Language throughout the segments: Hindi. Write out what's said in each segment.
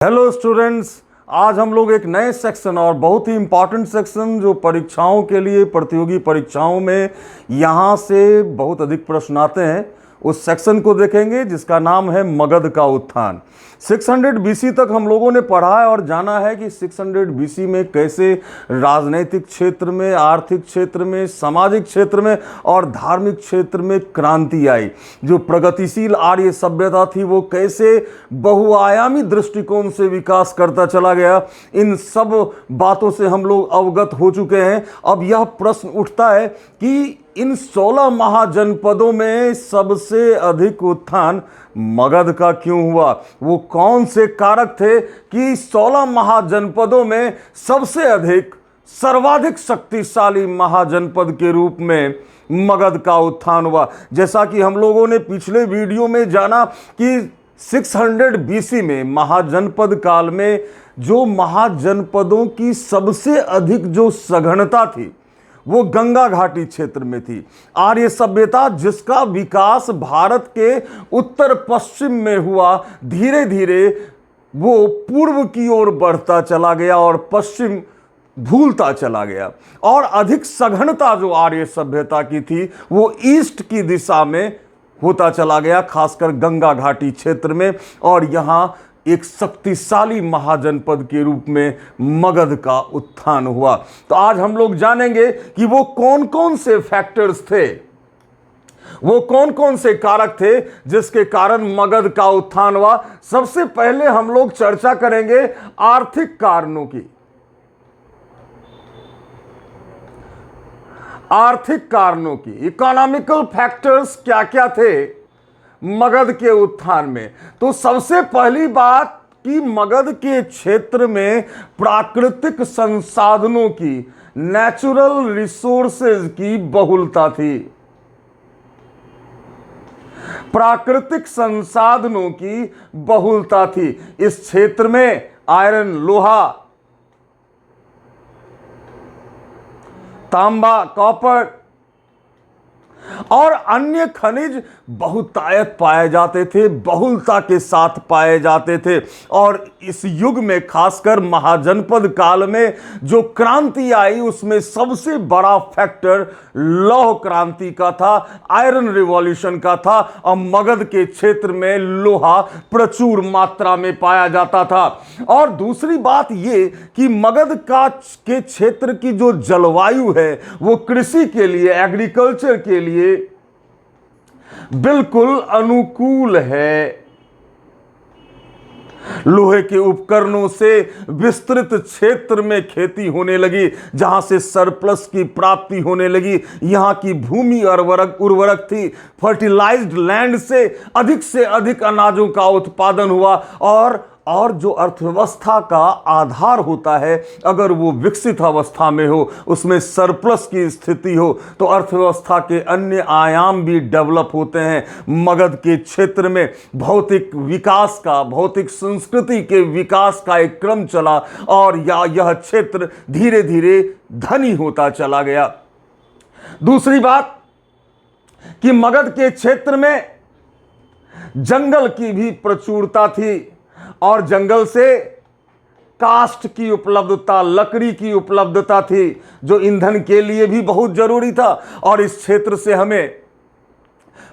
Hello students. आज हम लोग एक नए सेक्शन और बहुत ही इम्पॉर्टेंट सेक्शन जो परीक्षाओं के लिए प्रतियोगी परीक्षाओं में यहाँ से बहुत अधिक प्रश्न आते हैं उस सेक्शन को देखेंगे जिसका नाम है मगध का उत्थान। 600 बीसी तक हम लोगों ने पढ़ा है और जाना है कि 600 बीसी में कैसे राजनैतिक क्षेत्र में, आर्थिक क्षेत्र में, सामाजिक क्षेत्र में और धार्मिक क्षेत्र में क्रांति आई। जो प्रगतिशील आर्य सभ्यता थी वो कैसे बहुआयामी दृष्टिकोण से विकास करता चला गया। इन सब बातों से हम लोग अवगत हो चुके हैं। अब यह प्रश्न उठता है कि इन 16 महाजनपदों में सबसे अधिक उत्थान मगध का क्यों हुआ? वो कौन से कारक थे कि 16 महाजनपदों में सबसे अधिक सर्वाधिक शक्तिशाली महाजनपद के रूप में मगध का उत्थान हुआ? जैसा कि हम लोगों ने पिछले वीडियो में जाना कि 600 बीसी में महाजनपद काल में जो महाजनपदों की सबसे अधिक जो सघनता थी वो गंगा घाटी क्षेत्र में थी। आर्य सभ्यता जिसका विकास भारत के उत्तर पश्चिम में हुआ, धीरे धीरे वो पूर्व की ओर बढ़ता चला गया और पश्चिम भूलता चला गया। और अधिक सघनता जो आर्य सभ्यता की थी वो ईस्ट की दिशा में होता चला गया, खासकर गंगा घाटी क्षेत्र में। और यहाँ एक शक्तिशाली महाजनपद के रूप में मगध का उत्थान हुआ। तो आज हम लोग जानेंगे कि वो कौन कौन से फैक्टर्स थे, वो कौन कौन से कारक थे जिसके कारण मगध का उत्थान हुआ। सबसे पहले हम लोग चर्चा करेंगे आर्थिक कारणों की। आर्थिक कारणों की, इकोनॉमिकल फैक्टर्स क्या क्या थे मगध के उत्थान में। तो सबसे पहली बात कि मगध के क्षेत्र में प्राकृतिक संसाधनों की, नेचुरल रिसोर्सेज की बहुलता थी। प्राकृतिक संसाधनों की बहुलता थी। इस क्षेत्र में आयरन, लोहा, तांबा, कॉपर और अन्य खनिज बहुतायत पाए जाते थे, बहुलता के साथ पाए जाते थे। और इस युग में खासकर महाजनपद काल में जो क्रांति आई उसमें सबसे बड़ा फैक्टर लौह क्रांति का था, आयरन रिवॉल्यूशन का था। और मगध के क्षेत्र में लोहा प्रचुर मात्रा में पाया जाता था। और दूसरी बात ये कि मगध के क्षेत्र की जो जलवायु है वो कृषि के लिए, एग्रीकल्चर के लिए बिल्कुल अनुकूल है। लोहे के उपकरणों से विस्तृत क्षेत्र में खेती होने लगी, जहां से सरप्लस की प्राप्ति होने लगी। यहां की भूमि उर्वरक थी, फर्टिलाइज्ड लैंड से अधिक अनाजों का उत्पादन हुआ। और जो अर्थव्यवस्था का आधार होता है, अगर वो विकसित अवस्था में हो, उसमें सरप्लस की स्थिति हो, तो अर्थव्यवस्था के अन्य आयाम भी डेवलप होते हैं। मगध के क्षेत्र में भौतिक विकास का, भौतिक संस्कृति के विकास का एक क्रम चला और यह क्षेत्र धीरे धीरे धनी होता चला गया। दूसरी बात कि मगध के क्षेत्र में जंगल की भी प्रचुरता थी और जंगल से काष्ठ की उपलब्धता, लकड़ी की उपलब्धता थी, जो ईंधन के लिए भी बहुत जरूरी था। और इस क्षेत्र से हमें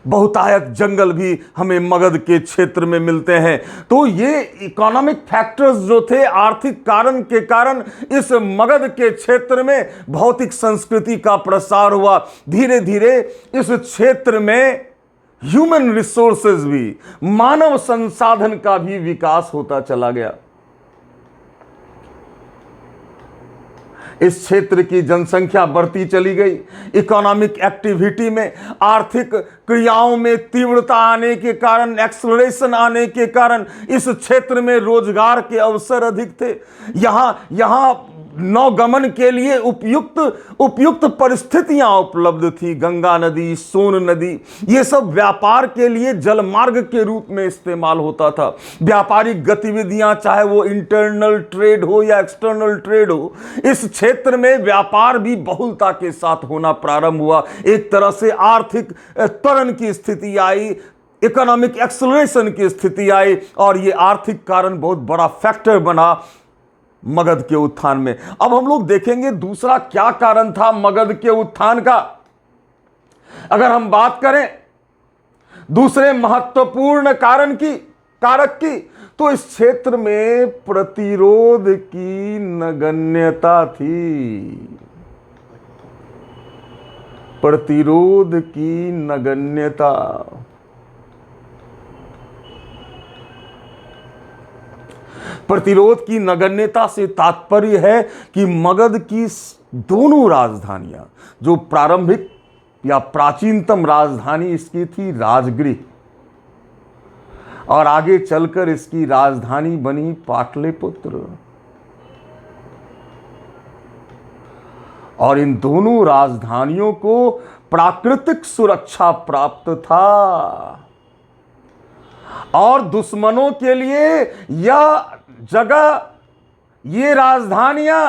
बहुतायत जंगल भी हमें मगध के क्षेत्र में मिलते हैं। तो ये इकोनॉमिक फैक्टर्स जो थे, आर्थिक कारण के कारण इस मगध के क्षेत्र में भौतिक संस्कृति का प्रसार हुआ। धीरे धीरे इस क्षेत्र में ह्यूमन रिसोर्सेज भी, मानव संसाधन का भी विकास होता चला गया। इस क्षेत्र की जनसंख्या बढ़ती चली गई। इकोनॉमिक एक्टिविटी में, आर्थिक क्रियाओं में तीव्रता आने के कारण, एक्सलरेशन आने के कारण इस क्षेत्र में रोजगार के अवसर अधिक थे। यहां नौगमन के लिए उपयुक्त परिस्थितियां उपलब्ध थी। गंगा नदी, सोन नदी, ये सब व्यापार के लिए जलमार्ग के रूप में इस्तेमाल होता था। व्यापारिक गतिविधियां, चाहे वो इंटरनल ट्रेड हो या एक्सटर्नल ट्रेड हो, इस क्षेत्र में व्यापार भी बहुलता के साथ होना प्रारंभ हुआ। एक तरह से आर्थिक त्वरण की स्थिति आई। इकोनॉमिक एक्सेलरेशन की स्थिति आई और ये आर्थिक कारण बहुत बड़ा फैक्टर बना मगध के उत्थान में। अब हम लोग देखेंगे दूसरा क्या कारण था मगध के उत्थान का। अगर हम बात करें दूसरे महत्वपूर्ण कारक की, तो इस क्षेत्र में प्रतिरोध की नगण्यता थी। प्रतिरोध की नगण्यता। प्रतिरोध की नगण्यता से तात्पर्य है कि मगध की दोनों राजधानियां, जो प्रारंभिक या प्राचीनतम राजधानी इसकी थी राजगृह, और आगे चलकर इसकी राजधानी बनी पाटलिपुत्र, और इन दोनों राजधानियों को प्राकृतिक सुरक्षा प्राप्त था और दुश्मनों के लिए यह जगह, ये राजधानियां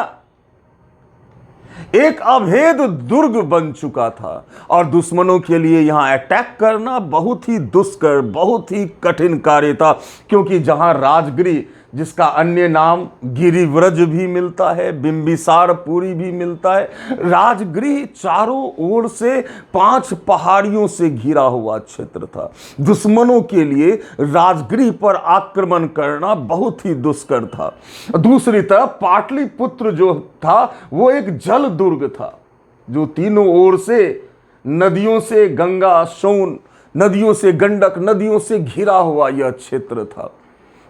एक अभेद दुर्ग बन चुका था और दुश्मनों के लिए यहां अटैक करना बहुत ही दुष्कर, बहुत ही कठिन कार्य था, क्योंकि जहां राजगृह, जिसका अन्य नाम गिरिव्रज भी मिलता है, बिंबिसारपुरी भी मिलता है, राजगृह चारों ओर से 5 पहाड़ियों से घिरा हुआ क्षेत्र था। दुश्मनों के लिए राजगृह पर आक्रमण करना बहुत ही दुष्कर था। दूसरी तरफ पाटलिपुत्र जो था वो एक जल दुर्ग था, जो तीनों ओर से नदियों से गंगा, सोन नदियों से, गंडक नदियों से घिरा हुआ यह क्षेत्र था।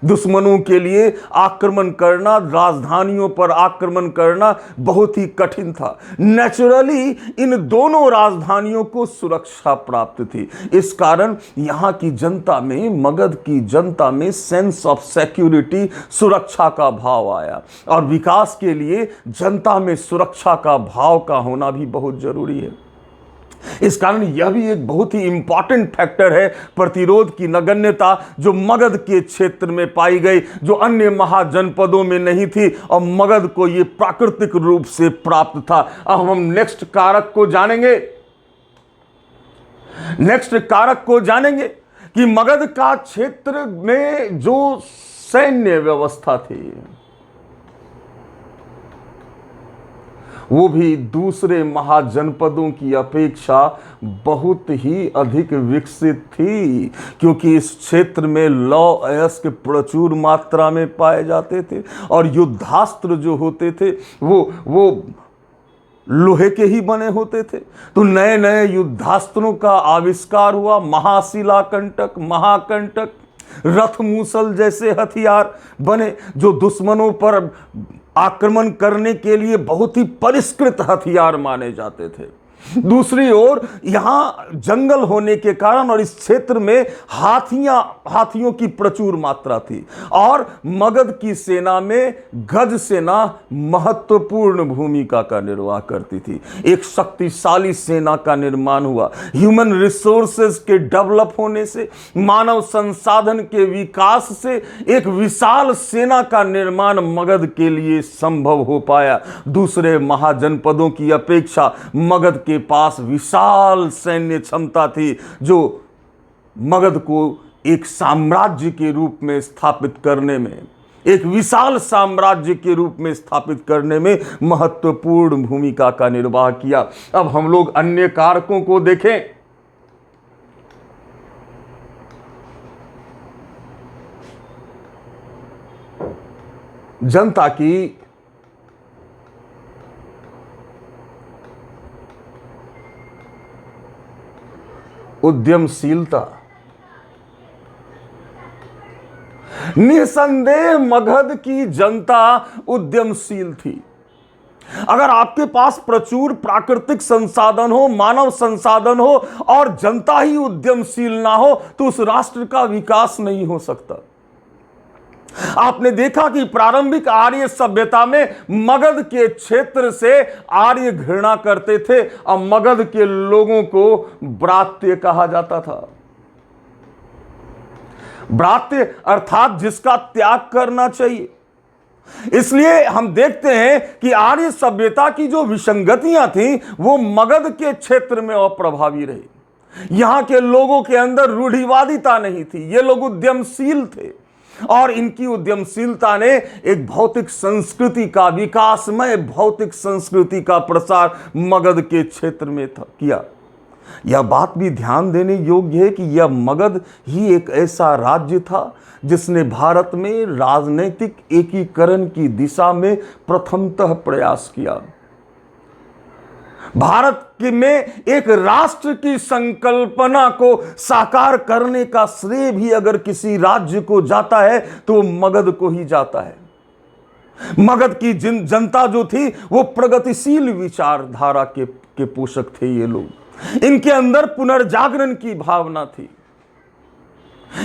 दुश्मनों के लिए आक्रमण करना, राजधानियों पर आक्रमण करना बहुत ही कठिन था। नेचुरली इन दोनों राजधानियों को सुरक्षा प्राप्त थी। इस कारण यहां की जनता में, मगध की जनता में सेंस ऑफ सिक्योरिटी, सुरक्षा का भाव आया, और विकास के लिए जनता में सुरक्षा का भाव का होना भी बहुत जरूरी है। इस कारण यह भी एक बहुत ही इंपॉर्टेंट फैक्टर है, प्रतिरोध की नगण्यता जो मगध के क्षेत्र में पाई गई, जो अन्य महाजनपदों में नहीं थी, और मगध को यह प्राकृतिक रूप से प्राप्त था। अब हम नेक्स्ट कारक को जानेंगे कि मगध का क्षेत्र में जो सैन्य व्यवस्था थी वो भी दूसरे महाजनपदों की अपेक्षा बहुत ही अधिक विकसित थी, क्योंकि इस क्षेत्र में लौ अयस्क प्रचुर मात्रा में पाए जाते थे और युद्धास्त्र जो होते थे वो लोहे के ही बने होते थे। तो नए नए युद्धास्त्रों का आविष्कार हुआ। महाशिलाकंटक, महाकंटक, रथ मूसल जैसे हथियार बने, जो दुश्मनों पर आक्रमण करने के लिए बहुत ही परिष्कृत हथियार माने जाते थे। दूसरी ओर यहां जंगल होने के कारण और इस क्षेत्र में हाथियों की प्रचुर मात्रा थी, और मगध की सेना में गज सेना महत्वपूर्ण भूमिका का निर्वाह करती थी। एक शक्तिशाली सेना का निर्माण हुआ। ह्यूमन रिसोर्सेज के डेवलप होने से, मानव संसाधन के विकास से एक विशाल सेना का निर्माण मगध के लिए संभव हो पाया। दूसरे महाजनपदों की अपेक्षा मगध के पास विशाल सैन्य क्षमता थी, जो मगध को एक साम्राज्य के रूप में स्थापित करने में, एक विशाल साम्राज्य के रूप में स्थापित करने में महत्वपूर्ण भूमिका का निर्वाह किया। अब हम लोग अन्य कारकों को देखें। जनता की उद्यमशीलता। निसंदेह मगध की जनता उद्यमशील थी। अगर आपके पास प्रचुर प्राकृतिक संसाधन हो, मानव संसाधन हो, और जनता ही उद्यमशील ना हो, तो उस राष्ट्र का विकास नहीं हो सकता। आपने देखा कि प्रारंभिक आर्य सभ्यता में मगध के क्षेत्र से आर्य घृणा करते थे और मगध के लोगों को ब्रात्य कहा जाता था। ब्रात्य अर्थात जिसका त्याग करना चाहिए। इसलिए हम देखते हैं कि आर्य सभ्यता की जो विसंगतियां थीं वो मगध के क्षेत्र में अप्रभावी रही। यहां के लोगों के अंदर रूढ़िवादिता नहीं थी, ये लोग उद्यमशील थे और इनकी उद्यमशीलता ने एक भौतिक संस्कृति का, विकासमय भौतिक संस्कृति का प्रसार मगध के क्षेत्र में किया। यह बात भी ध्यान देने योग्य है कि यह मगध ही एक ऐसा राज्य था जिसने भारत में राजनीतिक एकीकरण की दिशा में प्रथमतः प्रयास किया। भारत में एक राष्ट्र की संकल्पना को साकार करने का श्रेय भी अगर किसी राज्य को जाता है तो मगध को ही जाता है। मगध की जनता जो थी वो प्रगतिशील विचारधारा के पोषक थे। ये लोग, इनके अंदर पुनर्जागरण की भावना थी,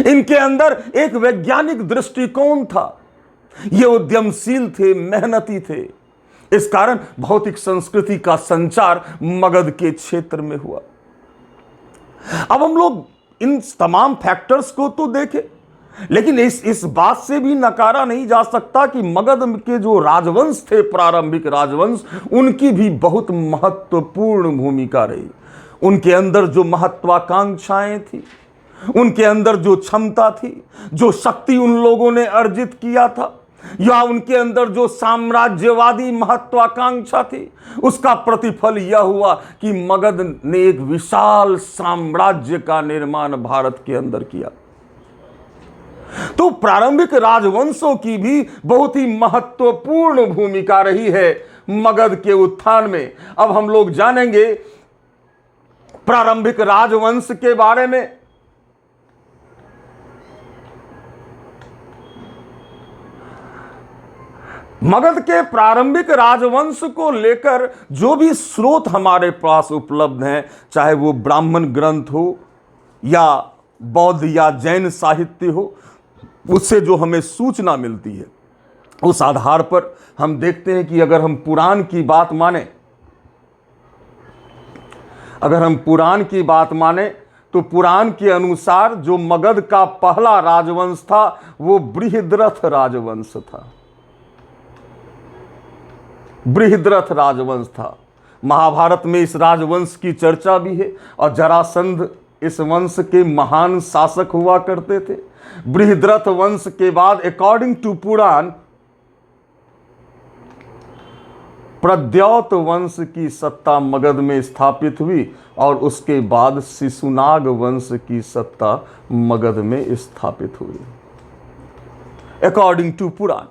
इनके अंदर एक वैज्ञानिक दृष्टिकोण था, ये उद्यमशील थे, मेहनती थे। इस कारण भौतिक संस्कृति का संचार मगध के क्षेत्र में हुआ। अब हम लोग इन तमाम फैक्टर्स को तो देखें, लेकिन इस बात से भी नकारा नहीं जा सकता कि मगध के जो राजवंश थे, प्रारंभिक राजवंश, उनकी भी बहुत महत्वपूर्ण भूमिका रही। उनके अंदर जो महत्वाकांक्षाएं थी, उनके अंदर जो क्षमता थी, जो शक्ति उन लोगों ने अर्जित किया था, या उनके अंदर जो साम्राज्यवादी महत्वाकांक्षा थी, उसका प्रतिफल यह हुआ कि मगध ने एक विशाल साम्राज्य का निर्माण भारत के अंदर किया। तो प्रारंभिक राजवंशों की भी बहुत ही महत्वपूर्ण भूमिका रही है मगध के उत्थान में। अब हम लोग जानेंगे प्रारंभिक राजवंश के बारे में। मगध के प्रारंभिक राजवंश को लेकर जो भी स्रोत हमारे पास उपलब्ध हैं, चाहे वो ब्राह्मण ग्रंथ हो या बौद्ध या जैन साहित्य हो, उससे जो हमें सूचना मिलती है, उस आधार पर हम देखते हैं कि अगर हम पुराण की बात माने, तो पुराण के अनुसार जो मगध का पहला राजवंश था वो बृहद्रथ राजवंश था। बृहद्रथ राजवंश था। महाभारत में इस राजवंश की चर्चा भी है और जरासंध इस वंश के महान शासक हुआ करते थे। बृहद्रथ वंश के बाद अकॉर्डिंग टू पुराण प्रद्योत वंश की सत्ता मगध में स्थापित हुई और उसके बाद शिशुनाग वंश की सत्ता मगध में स्थापित हुई, अकॉर्डिंग टू पुराण।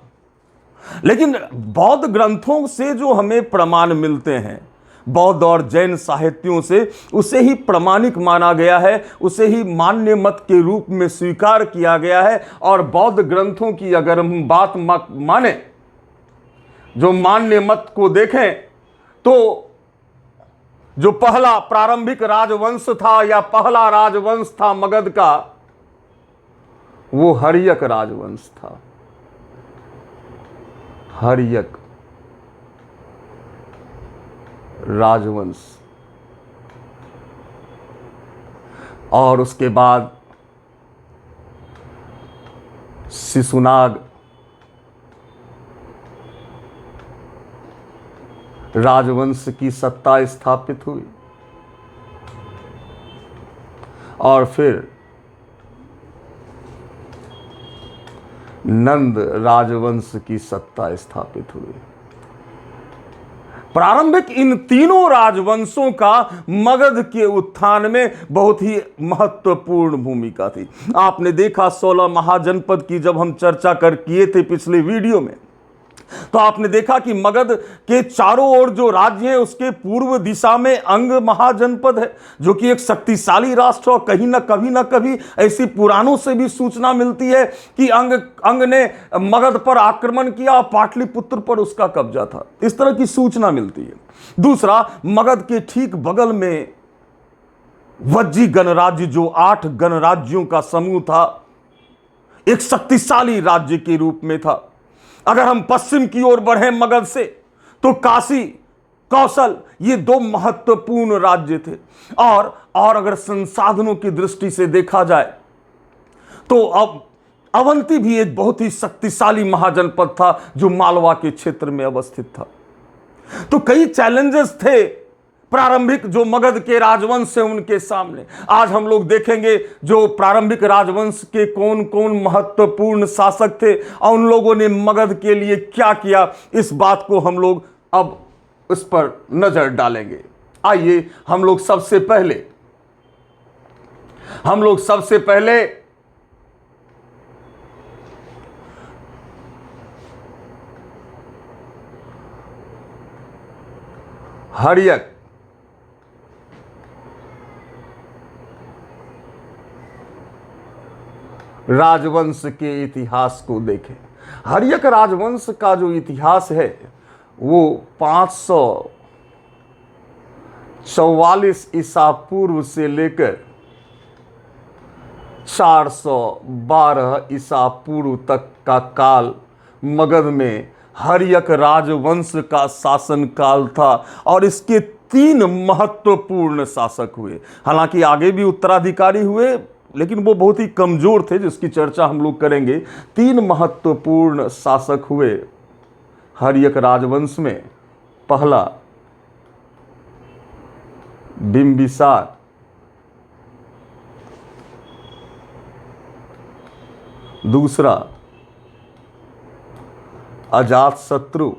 लेकिन बौद्ध ग्रंथों से जो हमें प्रमाण मिलते हैं, बौद्ध और जैन साहित्यों से, उसे ही प्रमाणिक माना गया है, उसे ही मान्य मत के रूप में स्वीकार किया गया है। और बौद्ध ग्रंथों की अगर हम बात माने, जो मान्य मत को देखें, तो जो पहला प्रारंभिक राजवंश था या पहला राजवंश था मगध का, वो हर्यक राजवंश था। हर्यक राजवंश। और उसके बाद शिशुनाग राजवंश की सत्ता स्थापित हुई और फिर नंद राजवंश की सत्ता स्थापित हुई। प्रारंभिक इन तीनों राजवंशों का मगध के उत्थान में बहुत ही महत्वपूर्ण भूमिका थी। आपने देखा 16 महाजनपद की जब हम चर्चा किए थे पिछले वीडियो में, तो आपने देखा कि मगध के चारों ओर जो राज्य है उसके पूर्व दिशा में अंग महाजनपद है, जो कि एक शक्तिशाली राष्ट्र। और कहीं ना कभी ऐसी पुराणों से भी सूचना मिलती है कि अंग ने मगध पर आक्रमण किया और पाटलिपुत्र पर उसका कब्जा था। इस तरह की सूचना मिलती है। दूसरा, मगध के ठीक बगल में वज्जी गणराज्य, जो 8 गणराज्यों का समूह था, एक शक्तिशाली राज्य के रूप में था। अगर हम पश्चिम की ओर बढ़े मगध से, तो काशी, कौशल, ये 2 महत्वपूर्ण राज्य थे। और अगर संसाधनों की दृष्टि से देखा जाए तो अब अवंती भी एक बहुत ही शक्तिशाली महाजनपद था जो मालवा के क्षेत्र में अवस्थित था। तो कई चैलेंजेस थे प्रारंभिक जो मगध के राजवंश है उनके सामने। आज हम लोग देखेंगे जो प्रारंभिक राजवंश के कौन कौन महत्वपूर्ण शासक थे और उन लोगों ने मगध के लिए क्या किया, इस बात को हम लोग अब उस पर नजर डालेंगे। आइए हम लोग सबसे पहले हर्यक राजवंश के इतिहास को देखें। हर्यक राजवंश का जो इतिहास है वो 544 ईसा पूर्व से लेकर 412 ईसा पूर्व तक का काल मगध में हर्यक राजवंश का शासन काल था और इसके 3 महत्वपूर्ण शासक हुए। हालांकि आगे भी उत्तराधिकारी हुए लेकिन वो बहुत ही कमजोर थे, जिसकी चर्चा हम लोग करेंगे। 3 महत्वपूर्ण शासक हुए हर्यक राजवंश में। पहला बिंबिसार, दूसरा अजातशत्रु,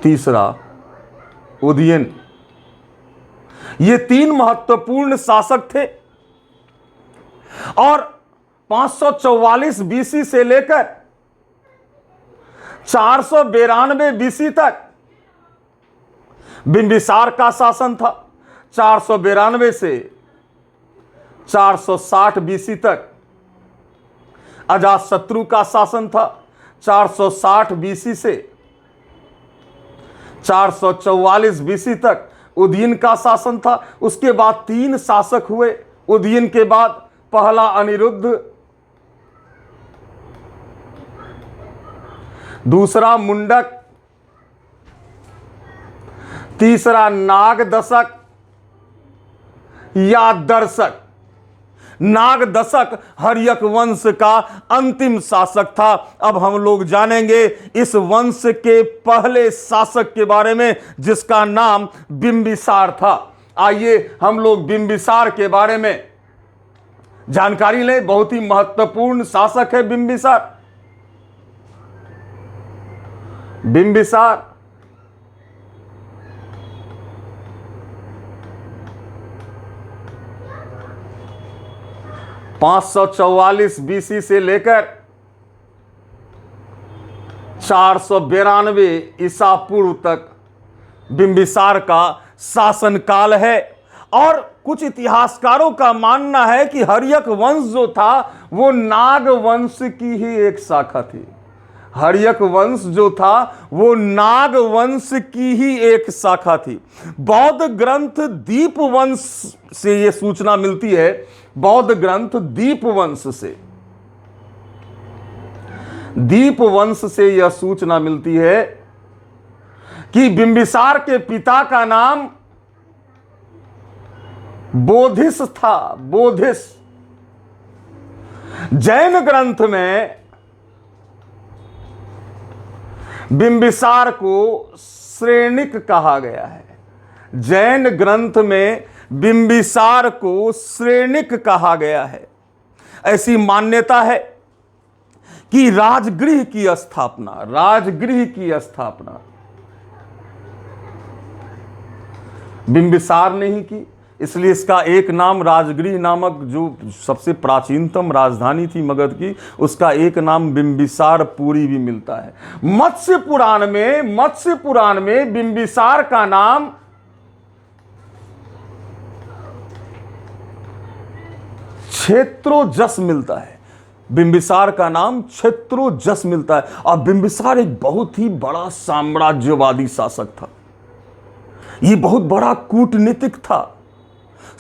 तीसरा उदयन। ये 3 महत्वपूर्ण शासक थे और 544 बीसी से लेकर 492 बीसी तक बिंबिसार का शासन था। 492 से 460 बीसी तक अजातशत्रु का शासन था। 460 बीसी से 444 बीसी तक उदयन का शासन था। उसके बाद 3 शासक हुए। उदयन के बाद पहला अनिरुद्ध, दूसरा मुंडक, तीसरा नागदशक या दर्शक। नागदशक हर्यक वंश का अंतिम शासक था। अब हम लोग जानेंगे इस वंश के पहले शासक के बारे में जिसका नाम बिंबिसार था। आइए हम लोग बिंबिसार के बारे में जानकारी लें। बहुत ही महत्वपूर्ण शासक है बिंबिसार। बिंबिसार 544 बीसी से लेकर 492 ईसा पूर्व तक बिंबिसार का शासन काल है। और कुछ इतिहासकारों का मानना है कि हर्यक वंश जो था वो नाग वंश की ही एक शाखा थी। हर्यक वंश जो था वो नाग वंश की ही एक शाखा थी। बौद्ध ग्रंथ दीप वंश से यह सूचना मिलती है। बौद्ध ग्रंथ दीप वंश से यह सूचना मिलती है कि बिंबिसार के पिता का नाम बोधिस था। बोधिस। जैन ग्रंथ में बिंबिसार को श्रेणिक कहा गया है। जैन ग्रंथ में बिंबिसार को श्रेणिक कहा गया है। ऐसी मान्यता है कि राजगृह की स्थापना बिंबिसार ने ही की। इसलिए इसका एक नाम राजगृह नामक, जो सबसे प्राचीनतम राजधानी थी मगध की, उसका एक नाम बिंबिसार पुरी भी मिलता है। मत्स्य पुराण में बिंबिसार का नाम क्षेत्रोजस मिलता है। बिंबिसार का नाम क्षेत्रोजस मिलता है। और बिंबिसार एक बहुत ही बड़ा साम्राज्यवादी शासक था। यह बहुत बड़ा कूटनीतिक था।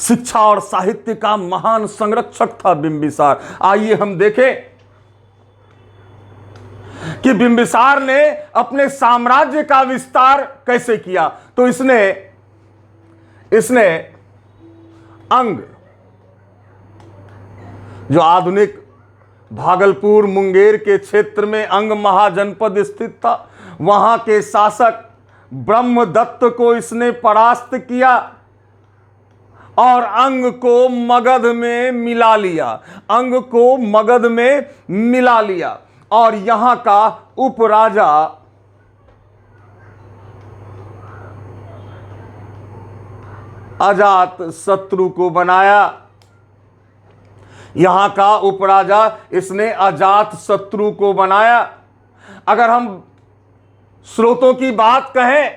शिक्षा और साहित्य का महान संरक्षक था बिंबिसार। आइए हम देखें कि बिंबिसार ने अपने साम्राज्य का विस्तार कैसे किया। तो इसने अंग, जो आधुनिक भागलपुर मुंगेर के क्षेत्र में अंग महाजनपद स्थित था, वहां के शासक ब्रह्मदत्त को इसने परास्त किया और अंग को मगध में मिला लिया, अंग को मगध में मिला लिया और यहां का उपराजा अजात शत्रु को बनाया। यहां का उपराजा इसने अजात शत्रु को बनाया। अगर हम स्रोतों की बात कहें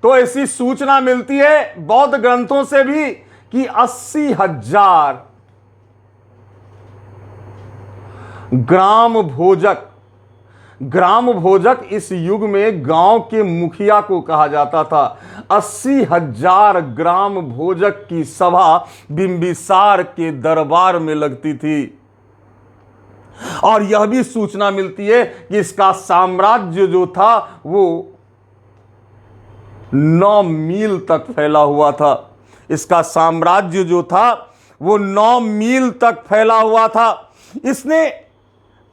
तो ऐसी सूचना मिलती है बौद्ध ग्रंथों से भी कि 80,000 ग्राम भोजक इस युग में गांव के मुखिया को कहा जाता था। 80,000 ग्राम भोजक की सभा बिंबिसार के दरबार में लगती थी और यह भी सूचना मिलती है कि इसका साम्राज्य जो था वो 9 मील तक फैला हुआ था। इसका साम्राज्य जो था वो 9 मील तक फैला हुआ था। इसने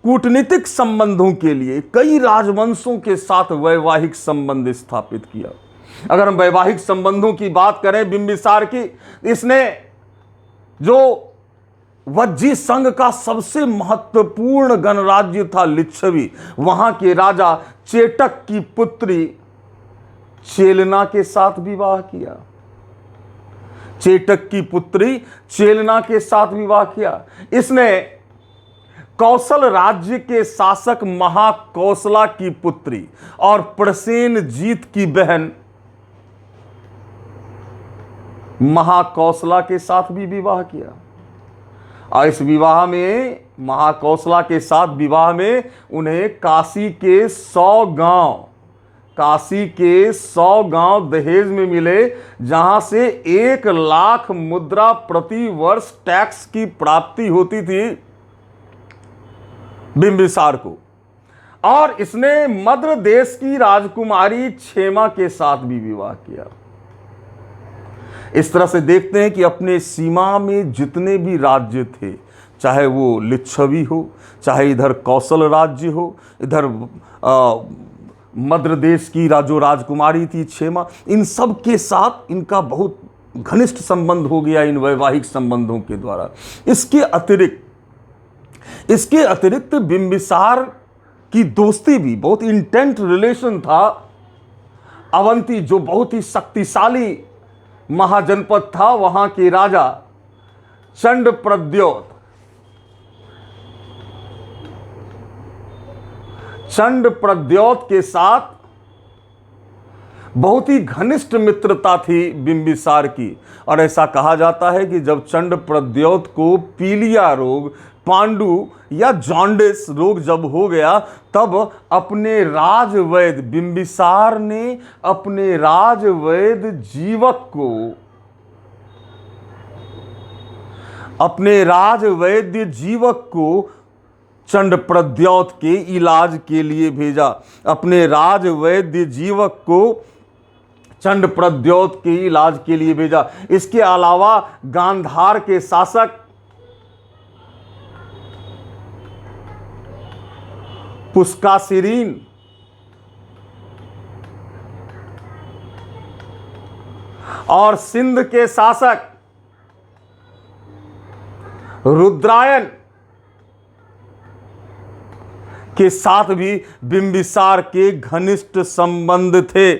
कूटनीतिक संबंधों के लिए कई राजवंशों के साथ वैवाहिक संबंध स्थापित किया। अगर हम वैवाहिक संबंधों की बात करें बिंबिसार की, इसने जो वज्जी संघ का सबसे महत्वपूर्ण गणराज्य था लिच्छवी, वहां के राजा चेटक की पुत्री चेलना के साथ विवाह किया। चेटक की पुत्री चेलना के साथ विवाह किया। इसने कौशल राज्य के शासक महाकौशला की पुत्री और प्रसेनजीत की बहन महाकौशला के साथ भी विवाह किया। और इस विवाह में, महाकौशला के साथ विवाह में, उन्हें काशी के 100 गांव दहेज में मिले, जहां से 1 लाख मुद्रा प्रति वर्ष टैक्स की प्राप्ति होती थी बिंबिसार को। और इसने मद्र देश की राजकुमारी क्षेमा के साथ भी विवाह किया। इस तरह से देखते हैं कि अपने सीमा में जितने भी राज्य थे, चाहे वो लिच्छवी हो, चाहे इधर कौशल राज्य हो, इधर मद्र देश की जो राजकुमारी थी क्षेमा, इन सब के साथ इनका बहुत घनिष्ठ संबंध हो गया इन वैवाहिक संबंधों के द्वारा। इसके अतिरिक्त बिंबिसार की दोस्ती भी, बहुत इंटेंट रिलेशन था अवंती, जो बहुत ही शक्तिशाली महाजनपद था, वहां के राजा चंडप्रद्योत के साथ बहुत ही घनिष्ठ मित्रता थी बिंबिसार की। और ऐसा कहा जाता है कि जब चंडप्रद्योत को पीलिया रोग, पांडु या जॉन्डिस रोग जब हो गया, तब अपने राजवैद्य बिंबिसार ने अपने राजवैद्य जीवक को चंडप्रद्योत के इलाज के लिए भेजा। अपने राजवैद्य जीवक को चंडप्रद्योत के इलाज के लिए भेजा। इसके अलावा गांधार के शासक पुष्कासिरीन और सिंध के शासक रुद्रायन के साथ भी बिंबिसार के घनिष्ठ संबंध थे।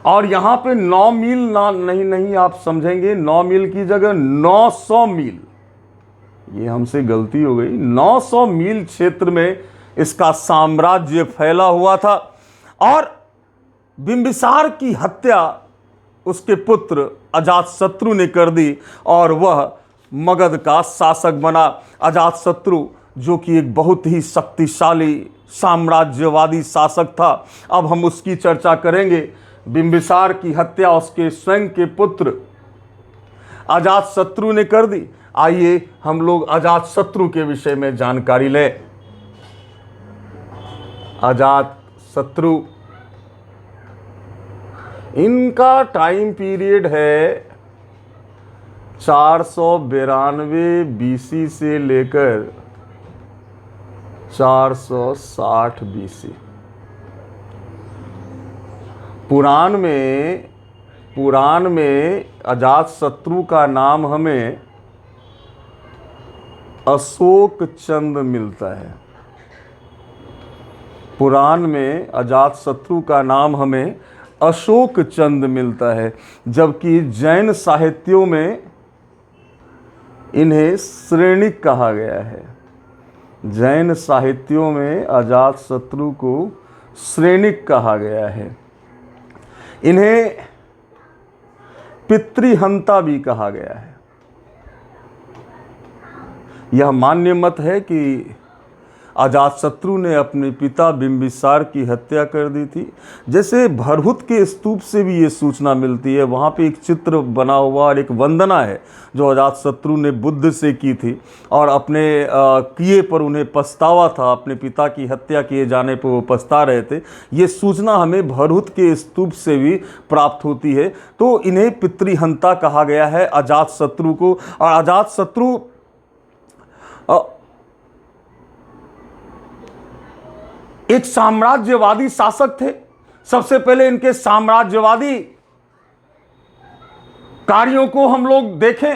और यहां पे 9 मील नहीं आप समझेंगे, 9 मील की जगह 900 मील, ये हमसे गलती हो गई, 900 मील क्षेत्र में इसका साम्राज्य फैला हुआ था। और बिंबिसार की हत्या उसके पुत्र अजातशत्रु ने कर दी और वह मगध का शासक बना। अजातशत्रु जो कि एक बहुत ही शक्तिशाली साम्राज्यवादी शासक था। अब हम उसकी चर्चा करेंगे। बिंबिसार की हत्या उसके स्वयं के पुत्र अजातशत्रु ने कर दी। आइए हम लोग अजातशत्रु के विषय में जानकारी लें। अजातशत्रु, इनका टाइम पीरियड है 492 बीसी से लेकर 460 बीसी। पुराण में अजातशत्रु का नाम हमें अशोक चंद मिलता है। पुराण में अजातशत्रु का नाम हमें अशोक चंद मिलता है, जबकि जैन साहित्यों में इन्हें श्रेणिक कहा गया है। जैन साहित्यों में अजातशत्रु को श्रेणिक कहा गया है। इन्हें पितृहंता भी कहा गया है। यह मान्य मत है कि अजातशत्रु ने अपने पिता बिंबिसार की हत्या कर दी थी। जैसे भरहुत के स्तूप से भी ये सूचना मिलती है। वहाँ पे एक चित्र बना हुआ और एक वंदना है जो अजातशत्रु ने बुद्ध से की थी, और अपने किए पर उन्हें पछतावा था। अपने पिता की हत्या किए जाने पर वो पछता रहे थे। ये सूचना हमें भरहुत के स्तूप से भी प्राप्त होती है। तो इन्हें पितृहंता कहा गया है अजातशत्रु को। और अजातशत्रु एक साम्राज्यवादी शासक थे। सबसे पहले इनके साम्राज्यवादी कार्यों को हम लोग देखें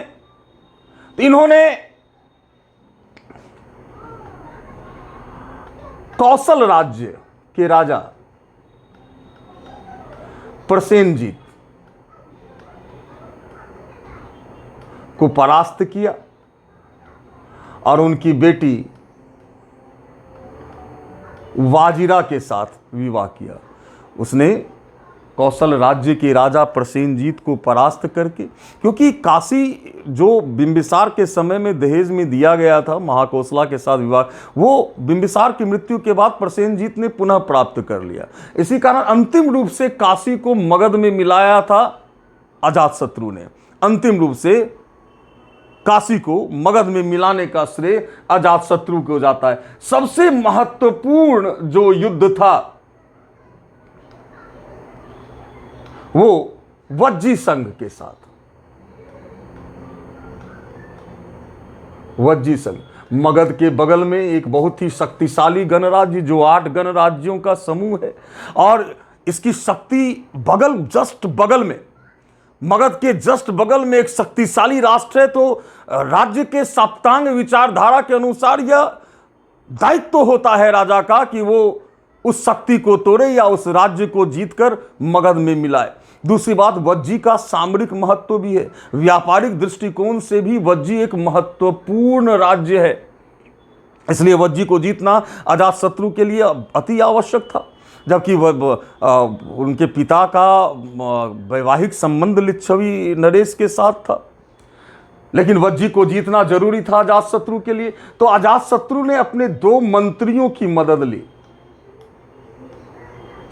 तो इन्होंने कौशल राज्य के राजा प्रसेनजीत को परास्त किया और उनकी बेटी वाजिरा के साथ विवाह किया। उसने कौशल राज्य के राजा प्रसेनजीत को परास्त करके, क्योंकि काशी जो बिंबिसार के समय में दहेज में दिया गया था महाकोसला के साथ विवाह, वो बिंबिसार की मृत्यु के बाद प्रसेनजीत ने पुनः प्राप्त कर लिया। इसी कारण अंतिम रूप से काशी को मगध में मिलाया था अजातशत्रु ने। अंतिम रूप से काशी को मगध में मिलाने का श्रेय अजातशत्रु को जाता है। सबसे महत्वपूर्ण जो युद्ध था वो वज्जी संघ के साथ। वज्जी संघ मगध के बगल में एक बहुत ही शक्तिशाली गणराज्य जो 8 गणराज्यों का समूह है, और इसकी शक्ति जस्ट बगल में, मगध के जस्ट बगल में एक शक्तिशाली राष्ट्र है। तो राज्य के सप्तांग विचारधारा के अनुसार यह दायित्व होता है राजा का कि वो उस शक्ति को तोड़े या उस राज्य को जीतकर मगध में मिलाए। दूसरी बात, वज्जी का सामरिक महत्व भी है। व्यापारिक दृष्टिकोण से भी वज्जी एक महत्वपूर्ण राज्य है। इसलिए वज्जी को जीतना अजातशत्रु के लिए अति आवश्यक था। जबकि उनके पिता का वैवाहिक संबंध लिच्छवी नरेश के साथ था, लेकिन वज्जी को जीतना जरूरी था अजातशत्रु के लिए। तो अजातशत्रु ने अपने 2 मंत्रियों की मदद ली,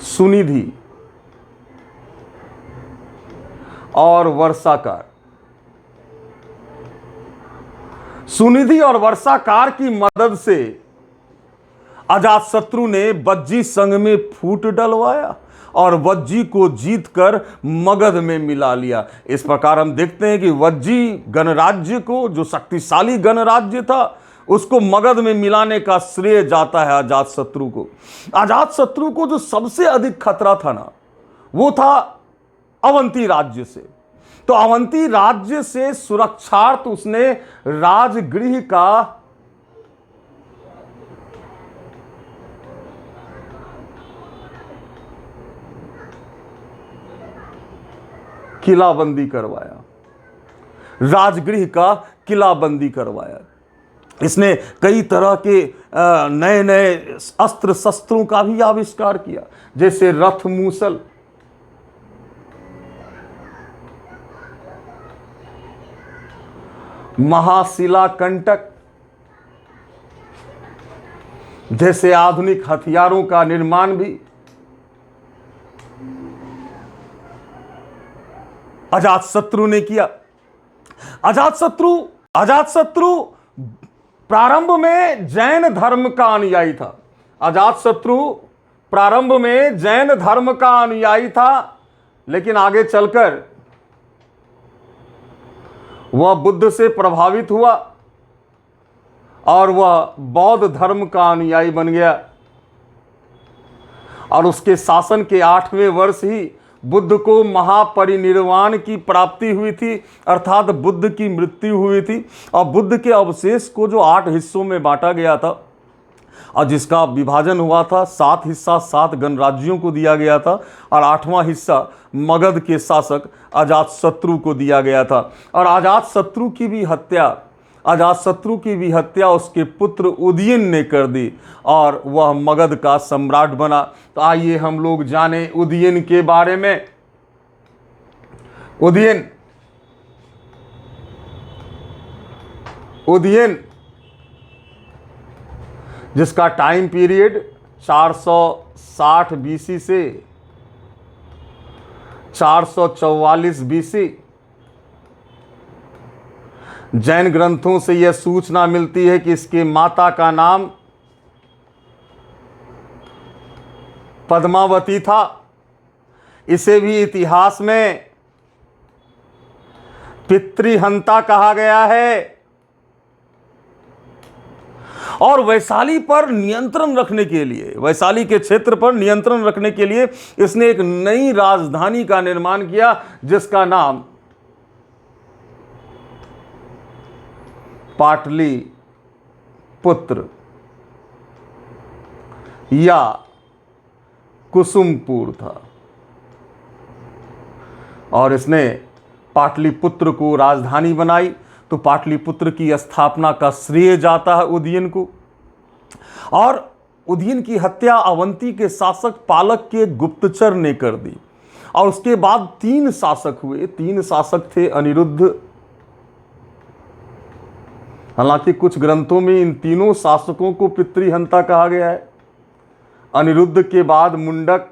सुनिधि और वर्षाकार। सुनिधि और वर्षाकार की मदद से अजातशत्रु ने वज्जी संघ में फूट डलवाया और वज्जी को जीतकर मगध में मिला लिया। इस प्रकार हम देखते हैं कि वज्जी गणराज्य को, जो शक्तिशाली गणराज्य था, उसको मगध में मिलाने का श्रेय जाता है अजातशत्रु को। अजातशत्रु को जो सबसे अधिक खतरा था ना, वो था अवंती राज्य से। तो अवंती राज्य से सुरक्षार्थ उसने राजगृह का किलाबंदी करवाया, राजगृह का किलाबंदी करवाया। इसने कई तरह के नए नए अस्त्र शस्त्रों का भी आविष्कार किया, जैसे रथ मूसल, महाशिला कंटक जैसे आधुनिक हथियारों का निर्माण भी अजातशत्रु ने किया। अजातशत्रु प्रारंभ में जैन धर्म का अनुयायी था। अजातशत्रु प्रारंभ में जैन धर्म का अनुयायी था, लेकिन आगे चलकर वह बुद्ध से प्रभावित हुआ और वह बौद्ध धर्म का अनुयायी बन गया। और उसके शासन के 8वें वर्ष ही बुद्ध को महापरिनिर्वाण की प्राप्ति हुई थी, अर्थात बुद्ध की मृत्यु हुई थी। और बुद्ध के अवशेष को जो 8 हिस्सों में बांटा गया था और जिसका विभाजन हुआ था, 7 हिस्सा 7 गणराज्यों को दिया गया था और 8वां हिस्सा मगध के शासक अजातशत्रु को दिया गया था। और अजातशत्रु की भी हत्या उसके पुत्र उदयन ने कर दी और वह मगध का सम्राट बना। तो आइए हम लोग जाने उदयन के बारे में। उदयन जिसका टाइम पीरियड 460 बीसी से 444 बीसी, जैन ग्रंथों से यह सूचना मिलती है कि इसके माता का नाम पद्मावती था। इसे भी इतिहास में पितृहंता कहा गया है। और वैशाली पर नियंत्रण रखने के लिए, वैशाली के क्षेत्र पर नियंत्रण रखने के लिए इसने एक नई राजधानी का निर्माण किया जिसका नाम पाटलिपुत्र या कुसुमपुर था। और इसने पाटलिपुत्र को राजधानी बनाई। तो पाटलिपुत्र की स्थापना का श्रेय जाता है उदयन को। और उदयन की हत्या अवंती के शासक पालक के गुप्तचर ने कर दी। और उसके बाद 3 शासक हुए। 3 शासक थे अनिरुद्ध। हालांकि कुछ ग्रंथों में इन तीनों शासकों को पितृहंता कहा गया है। अनिरुद्ध के बाद मुंडक,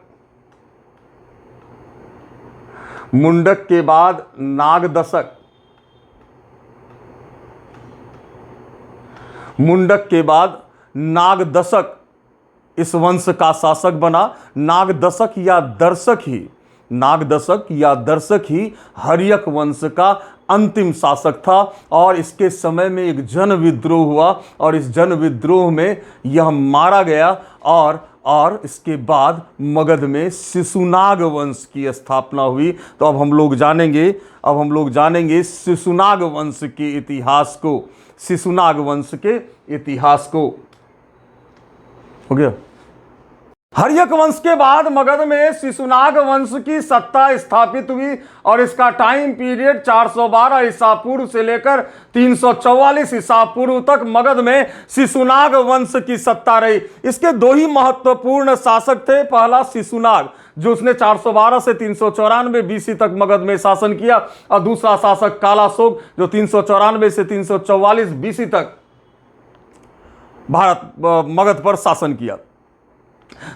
मुंडक के बाद नागदशक, मुंडक के बाद नागदशक इस वंश का शासक बना। नागदशक या दर्शक ही हर्यक वंश का अंतिम शासक था। और इसके समय में एक जन विद्रोह हुआ और इस जन विद्रोह में यह मारा गया। और इसके बाद मगध में शिशुनाग वंश की स्थापना हुई। तो अब हम लोग जानेंगे शिशुनाग वंश के इतिहास को। शिशुनाग वंश के इतिहास को हो गया। हर्यक वंश के बाद मगध में शिशुनाग वंश की सत्ता स्थापित हुई और इसका टाइम पीरियड 412 ईसा पूर्व से लेकर 344 ईसा पूर्व तक मगध में शिशुनाग वंश की सत्ता रही। इसके 2 ही महत्वपूर्ण शासक थे। पहला शिशुनाग जो उसने 412 से 394 बीसी तक मगध में शासन किया और दूसरा शासक कालाशोक जो 394 से 344 बीसी तक मगध पर शासन किया।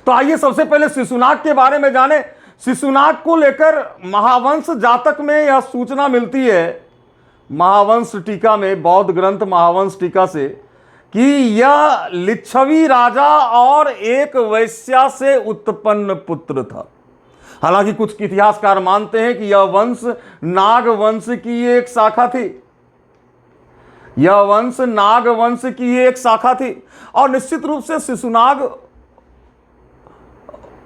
तो आइए सबसे पहले शिशुनाग के बारे में जाने। शिशुनाग को लेकर महावंश जातक में यह सूचना मिलती है, महावंश टीका में, बौद्ध ग्रंथ महावंश टीका से, कि यह लिच्छवी राजा और एक वैश्या से उत्पन्न पुत्र था। हालांकि कुछ इतिहासकार मानते हैं कि यह वंश नाग वंश की एक शाखा थी। यह वंश नाग वंश की एक शाखा थी। और निश्चित रूप से शिशुनाग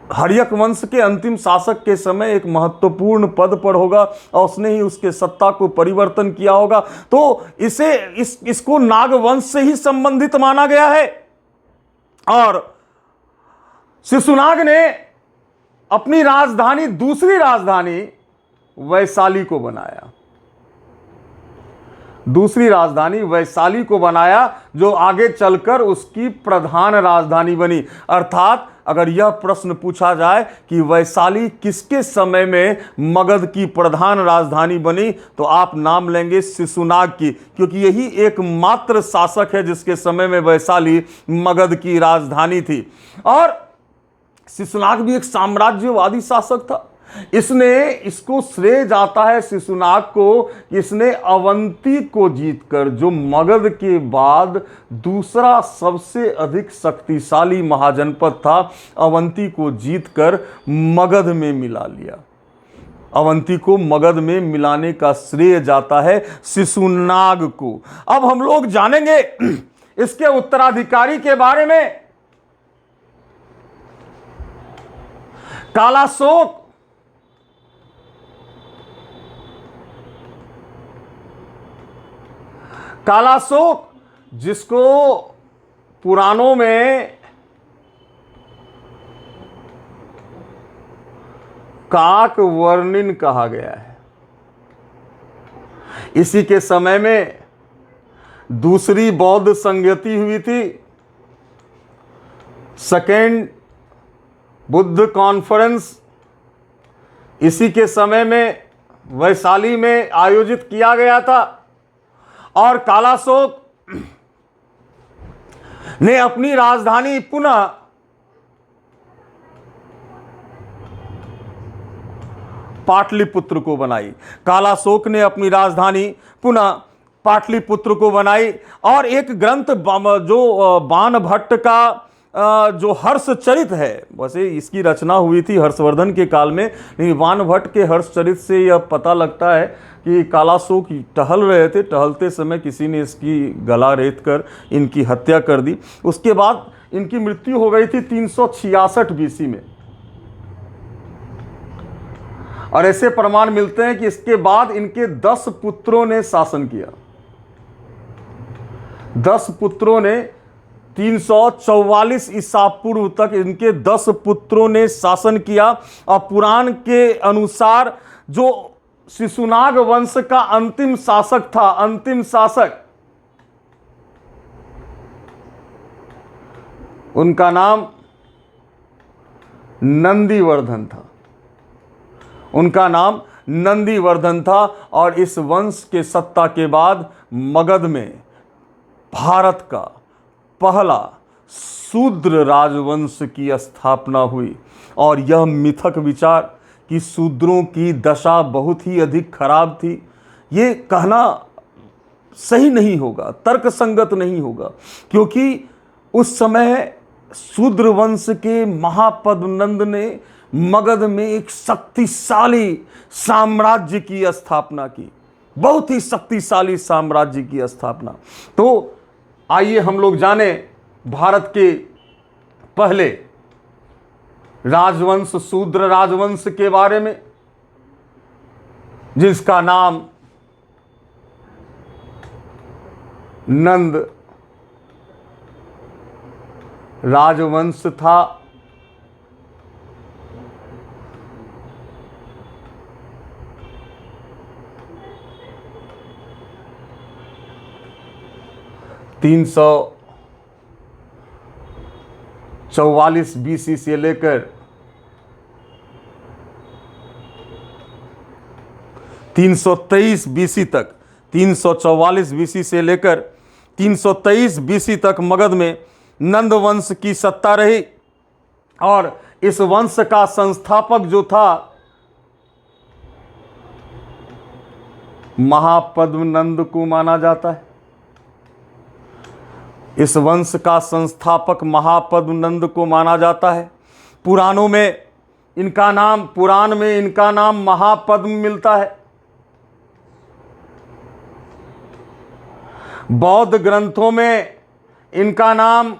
हर्यक वंश के अंतिम शासक के समय एक महत्वपूर्ण पद पर होगा और उसने ही उसके सत्ता को परिवर्तन किया होगा। तो इसको नाग वंश से ही संबंधित माना गया है। और शिशुनाग ने अपनी राजधानी, दूसरी राजधानी वैशाली को बनाया। दूसरी राजधानी वैशाली को बनाया जो आगे चलकर उसकी प्रधान राजधानी बनी। अर्थात अगर यह प्रश्न पूछा जाए कि वैशाली किसके समय में मगध की प्रधान राजधानी बनी, तो आप नाम लेंगे शिशुनाग की, क्योंकि यही एकमात्र शासक है जिसके समय में वैशाली मगध की राजधानी थी। और शिशुनाग भी एक साम्राज्यवादी शासक था। इसको श्रेय जाता है शिशुनाग को कि इसने अवंती को जीतकर, जो मगध के बाद दूसरा सबसे अधिक शक्तिशाली महाजनपद था, अवंती को जीतकर मगध में मिला लिया। अवंती को मगध में मिलाने का श्रेय जाता है शिशुनाग को। अब हम लोग जानेंगे इसके उत्तराधिकारी के बारे में। कालाशोक, जिसको पुराणों में काक वर्णिन कहा गया है, इसी के समय में दूसरी बौद्ध संगति हुई थी, सेकेंड बुद्ध कॉन्फ्रेंस। इसी के समय में वैशाली में आयोजित किया गया था और कालाशोक ने अपनी राजधानी पुनः पाटलिपुत्र को बनाई। कालाशोक ने अपनी राजधानी पुनः पाटलिपुत्र को बनाई और एक ग्रंथ जो बाणभट्ट का जो हर्षचरित है, वैसे इसकी रचना हुई थी हर्षवर्धन के काल में, लेकिन बाणभट्ट के हर्षचरित से यह पता लगता है कि कालाशोक टहल रहे थे, टहलते समय किसी ने इसकी गला रेत कर इनकी हत्या कर दी। उसके बाद इनकी मृत्यु हो गई थी 366 बीसी में। और ऐसे प्रमाण मिलते हैं कि इसके बाद इनके 10 पुत्रों ने शासन किया। 10 पुत्रों ने 344 ईसा पूर्व तक इनके 10 पुत्रों ने शासन किया। और पुराण के अनुसार जो शिशुनाग वंश का अंतिम शासक था, अंतिम शासक, उनका नाम नंदीवर्धन था। उनका नाम नंदीवर्धन था। और इस वंश के सत्ता के बाद मगध में भारत का पहला शूद्र राजवंश की स्थापना हुई। और यह मिथक विचार कि शूद्रों की दशा बहुत ही अधिक खराब थी, ये कहना सही नहीं होगा, तर्कसंगत नहीं होगा, क्योंकि उस समय शूद्र वंश के महापद्मनंद ने मगध में एक शक्तिशाली साम्राज्य की स्थापना की, बहुत ही शक्तिशाली साम्राज्य की स्थापना। तो आइए हम लोग जाने भारत के पहले राजवंश, शूद्र राजवंश के बारे में, जिसका नाम नंद राजवंश था। तीन 344 बीसी से लेकर 323 बीसी तक, 344 बीसी से लेकर 323 बीसी तक मगध में नंद वंश की सत्ता रही। और इस वंश का संस्थापक जो था महापद्मनंद को माना जाता है। इस वंश का संस्थापक महापद्मनंद को माना जाता है। पुराण में इनका नाम महापद्म मिलता है। बौद्ध ग्रंथों में इनका नाम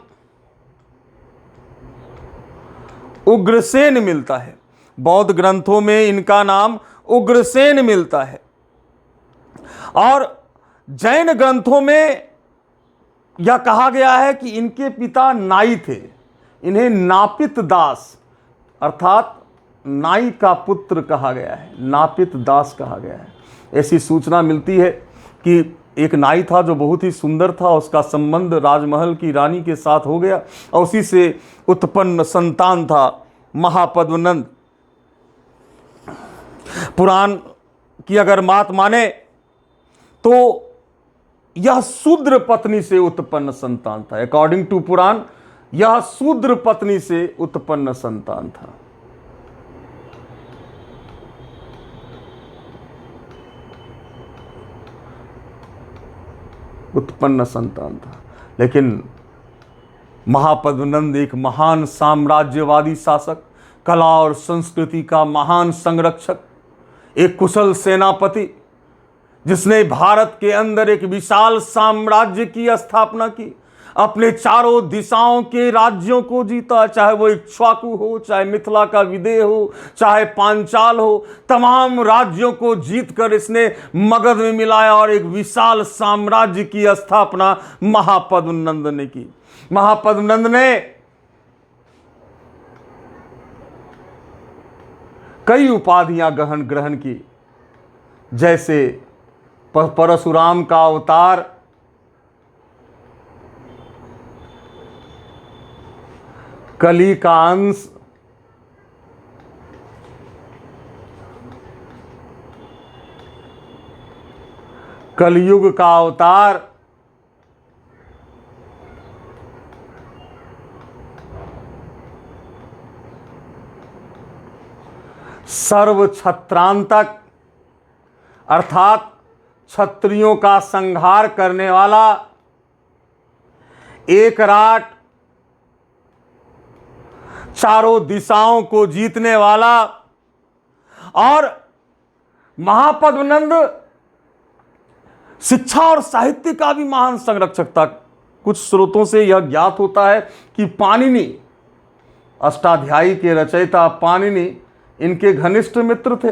उग्रसेन मिलता है। बौद्ध ग्रंथों में इनका नाम उग्रसेन मिलता है। और जैन ग्रंथों में यह कहा गया है कि इनके पिता नाई थे। इन्हें नापित दास अर्थात नाई का पुत्र कहा गया है, नापित दास कहा गया है। ऐसी सूचना मिलती है कि एक नाई था जो बहुत ही सुंदर था, उसका संबंध राजमहल की रानी के साथ हो गया और उसी से उत्पन्न संतान था महापद्मनंद। पुराण की अगर बात माने तो यह शूद्र पत्नी से उत्पन्न संतान था। अकॉर्डिंग टू पुराण यह शूद्र पत्नी से उत्पन्न संतान था। उत्पन्न संतान था। लेकिन महापद्मनंद एक महान साम्राज्यवादी शासक, कला और संस्कृति का महान संरक्षक, एक कुशल सेनापति जिसने भारत के अंदर एक विशाल साम्राज्य की स्थापना की, अपने चारों दिशाओं के राज्यों को जीता, चाहे वो इक्ष्वाकु हो, चाहे मिथिला का विदेह हो, चाहे पांचाल हो। तमाम राज्यों को जीतकर इसने मगध में मिलाया और एक विशाल साम्राज्य की स्थापना महापद्मनंद ने की। महापद्मनंद ने कई उपाधियां ग्रहण की, जैसे परशुराम का अवतार, कली का अंश, कलयुग का अवतार, सर्व छत्रांतक अर्थात क्षत्रियों का संहार करने वाला, एकराट, चारों दिशाओं को जीतने वाला। और महापद्मनंद शिक्षा और साहित्य का भी महान संरक्षक था। कुछ स्रोतों से यह ज्ञात होता है कि पाणिनि, अष्टाध्यायी के रचयिता पाणिनि इनके घनिष्ठ मित्र थे।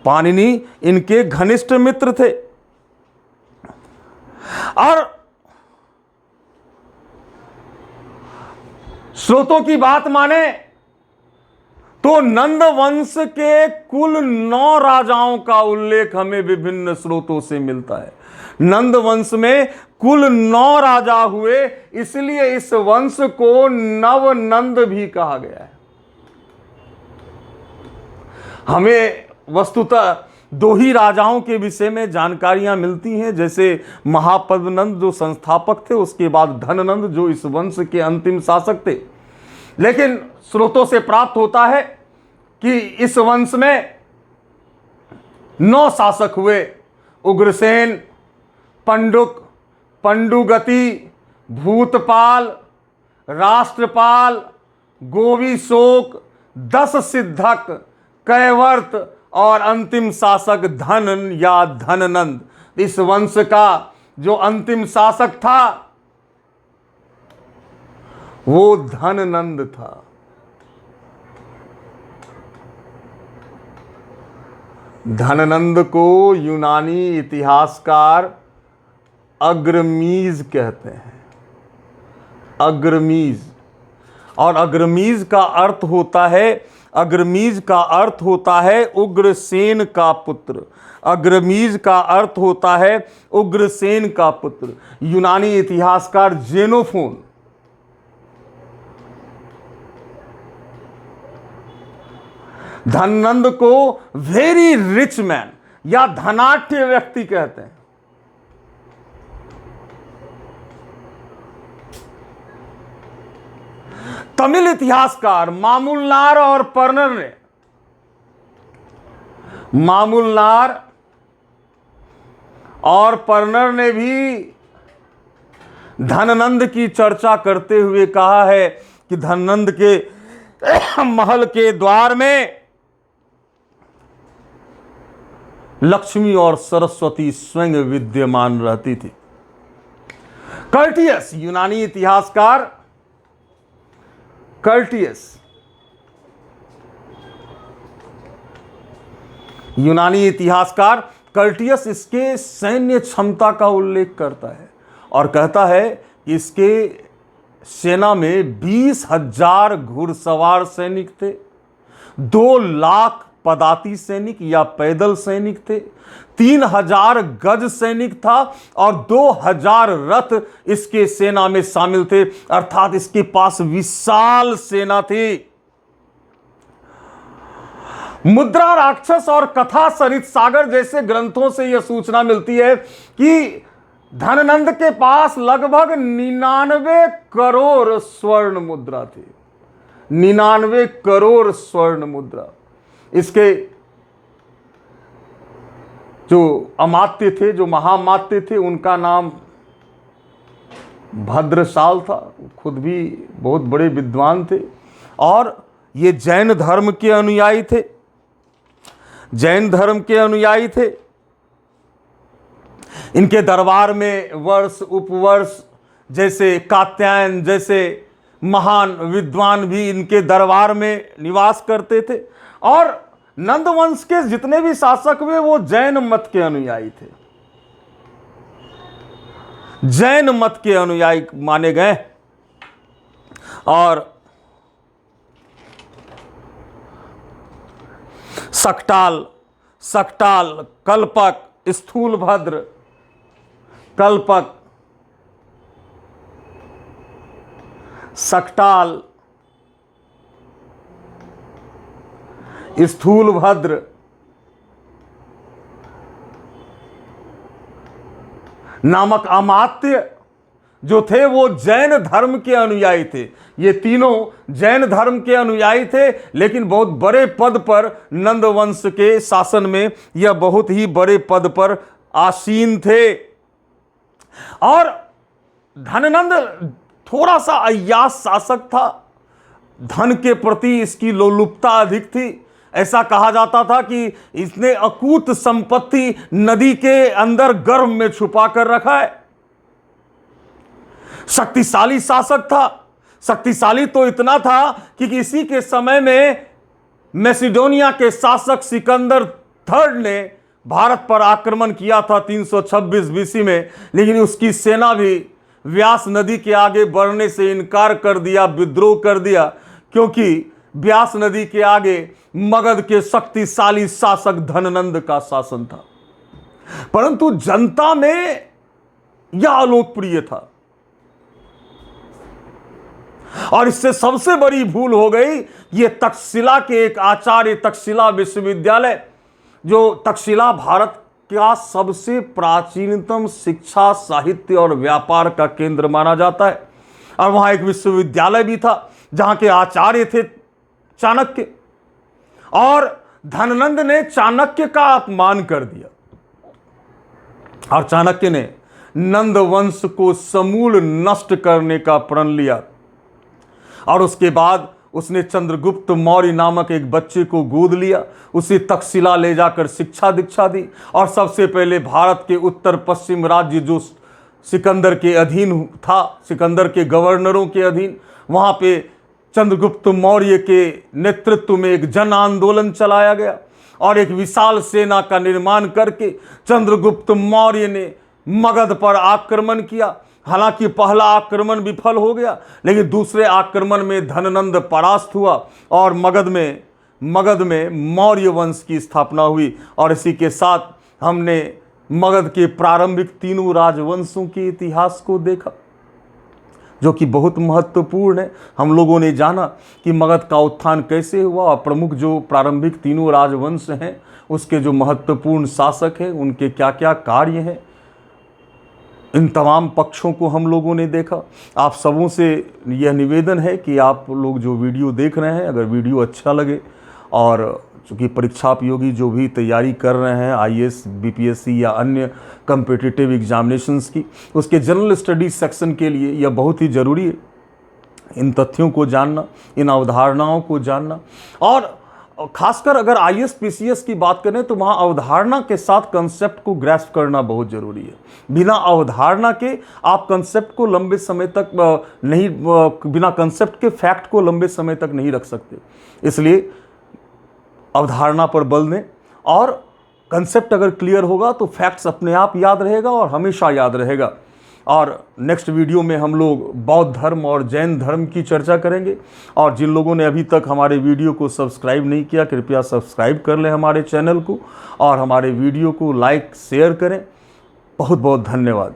पाणिनि इनके घनिष्ठ मित्र थे। और स्रोतों की बात माने तो नंद वंश के कुल 9 राजाओं का उल्लेख हमें विभिन्न स्रोतों से मिलता है। नंद वंश में कुल 9 राजा हुए, इसलिए इस वंश को नवनंद भी कहा गया है। हमें वस्तुतः 2 ही राजाओं के विषय में जानकारियां मिलती हैं, जैसे महापद्मनंद जो संस्थापक थे, उसके बाद धननंद जो इस वंश के अंतिम शासक थे। लेकिन स्रोतों से प्राप्त होता है कि इस वंश में 9 शासक हुए। उग्रसेन, पंडुक, पंडुगति, भूतपाल, राष्ट्रपाल, गोविशोक, 10 सिद्धक, कैवर्त और अंतिम शासक धनन या धननंद। इस वंश का जो अंतिम शासक था वो धननंद था। धननंद को यूनानी इतिहासकार अग्रमीज कहते हैं। अग्रमीज, और अग्रमीज का अर्थ होता है उग्रसेन का पुत्र। अग्रमीज का अर्थ होता है उग्रसेन का पुत्र। यूनानी इतिहासकार जेनोफोन धननंद को वेरी रिच मैन या धनाढ्य व्यक्ति कहते हैं। तमिल इतिहासकार मामुलनार और परनर ने भी धननंद की चर्चा करते हुए कहा है कि धननंद के महल के द्वार में लक्ष्मी और सरस्वती स्वयं विद्यमान रहती थी। कर्टियस, यूनानी इतिहासकार कर्टियस इसके सैन्य क्षमता का उल्लेख करता है और कहता है कि इसके सेना में 20,000 घुड़सवार सैनिक थे, 2 लाख पदाती सैनिक या पैदल सैनिक थे, 3,000 गज सैनिक था और 2,000 रथ इसके सेना में शामिल थे। अर्थात इसके पास विशाल सेना थी। मुद्रा राक्षस और कथा सरित सागर जैसे ग्रंथों से यह सूचना मिलती है कि धननंद के पास लगभग 99 करोड़ स्वर्ण मुद्रा थी। 99 करोड़ स्वर्ण मुद्रा। इसके जो अमात्य थे, जो महामात्य थे, उनका नाम भद्रशाल था। खुद भी बहुत बड़े विद्वान थे और ये जैन धर्म के अनुयायी थे। इनके दरबार में वर्ष, उपवर्ष, जैसे कात्यायन जैसे महान विद्वान भी इनके दरबार में निवास करते थे। और नंद वंश के जितने भी शासक हुए वो जैन मत के अनुयायी थे, जैन मत के अनुयायी माने गए। और सकटाल, सकटाल, कल्पक, स्थूलभद्र, कल्पक, सकटाल, स्थूलभद्र, नामक अमात्य जो थे वो जैन धर्म के अनुयायी थे। ये तीनों जैन धर्म के अनुयायी थे, लेकिन बहुत बड़े पद पर नंद वंश के शासन में यह बहुत ही बड़े पद पर आसीन थे। और धननंद थोड़ा सा अय्यास शासक था, धन के प्रति इसकी लोलुपता अधिक थी। ऐसा कहा जाता था कि इसने अकूत संपत्ति नदी के अंदर गर्भ में छुपा कर रखा है। शक्तिशाली शासक था, शक्तिशाली तो इतना था कि इसी के समय में मैसिडोनिया के शासक सिकंदर थर्ड ने भारत पर आक्रमण किया था 326 बीसी में, लेकिन उसकी सेना भी व्यास नदी के आगे बढ़ने से इनकार कर दिया, विद्रोह कर दिया, क्योंकि व्यास नदी के आगे मगध के शक्तिशाली शासक धननंद का शासन था। परंतु जनता में यह अलोकप्रिय था। और इससे सबसे बड़ी भूल हो गई, ये तक्षशिला के एक आचार्य, तक्षशिला विश्वविद्यालय, जो तक्षशिला भारत का सबसे प्राचीनतम शिक्षा, साहित्य और व्यापार का केंद्र माना जाता है। और वहां एक विश्वविद्यालय भी था जहां के आचार्य थे चाणक्य। और धननंद ने चाणक्य का अपमान कर दिया और चाणक्य ने नंद वंश को समूल नष्ट करने का प्रण लिया। और उसके बाद उसने चंद्रगुप्त मौर्य नामक एक बच्चे को गोद लिया, उसे तक्षशिला ले जाकर शिक्षा दीक्षा दी। और सबसे पहले भारत के उत्तर पश्चिम राज्य जो सिकंदर के अधीन था, सिकंदर के गवर्नरों के अधीन, वहाँ पे चंद्रगुप्त मौर्य के नेतृत्व में एक जन आंदोलन चलाया गया और एक विशाल सेना का निर्माण करके चंद्रगुप्त मौर्य ने मगध पर आक्रमण किया। हालांकि पहला आक्रमण विफल हो गया, लेकिन दूसरे आक्रमण में धननंद परास्त हुआ और मगध में मौर्य वंश की स्थापना हुई। और इसी के साथ हमने मगध के प्रारंभिक तीनों राजवंशों के इतिहास को देखा, जो कि बहुत महत्वपूर्ण है। हम लोगों ने जाना कि मगध का उत्थान कैसे हुआ और प्रमुख जो प्रारंभिक तीनों राजवंश हैं उसके जो महत्वपूर्ण शासक हैं उनके क्या क्या कार्य हैं, इन तमाम पक्षों को हम लोगों ने देखा। आप सबों से यह निवेदन है कि आप लोग जो वीडियो देख रहे हैं, अगर वीडियो अच्छा लगे और चूँकि परीक्षा उपयोगी जो भी तैयारी कर रहे हैं आईएएस, बीपीएससी या अन्य कम्पिटिटिव एग्जामिनेशंस की, उसके जनरल स्टडीज सेक्शन के लिए यह बहुत ही ज़रूरी है इन तथ्यों को जानना, इन अवधारणाओं को जानना। और खासकर अगर आईएएस पीसीएस की बात करें तो वहाँ अवधारणा के साथ कंसेप्ट को ग्रैस्प करना बहुत ज़रूरी है। बिना अवधारणा के आप कंसेप्ट को लंबे समय तक नहीं, बिना कंसेप्ट के फैक्ट को लंबे समय तक नहीं रख सकते। इसलिए अवधारणा पर बल दें, और कंसेप्ट अगर क्लियर होगा तो फैक्ट्स अपने आप याद रहेगा और हमेशा याद रहेगा। और नेक्स्ट वीडियो में हम लोग बौद्ध धर्म और जैन धर्म की चर्चा करेंगे। और जिन लोगों ने अभी तक हमारे वीडियो को सब्सक्राइब नहीं किया, कृपया सब्सक्राइब कर लें हमारे चैनल को और हमारे वीडियो को लाइक शेयर करें। बहुत बहुत धन्यवाद।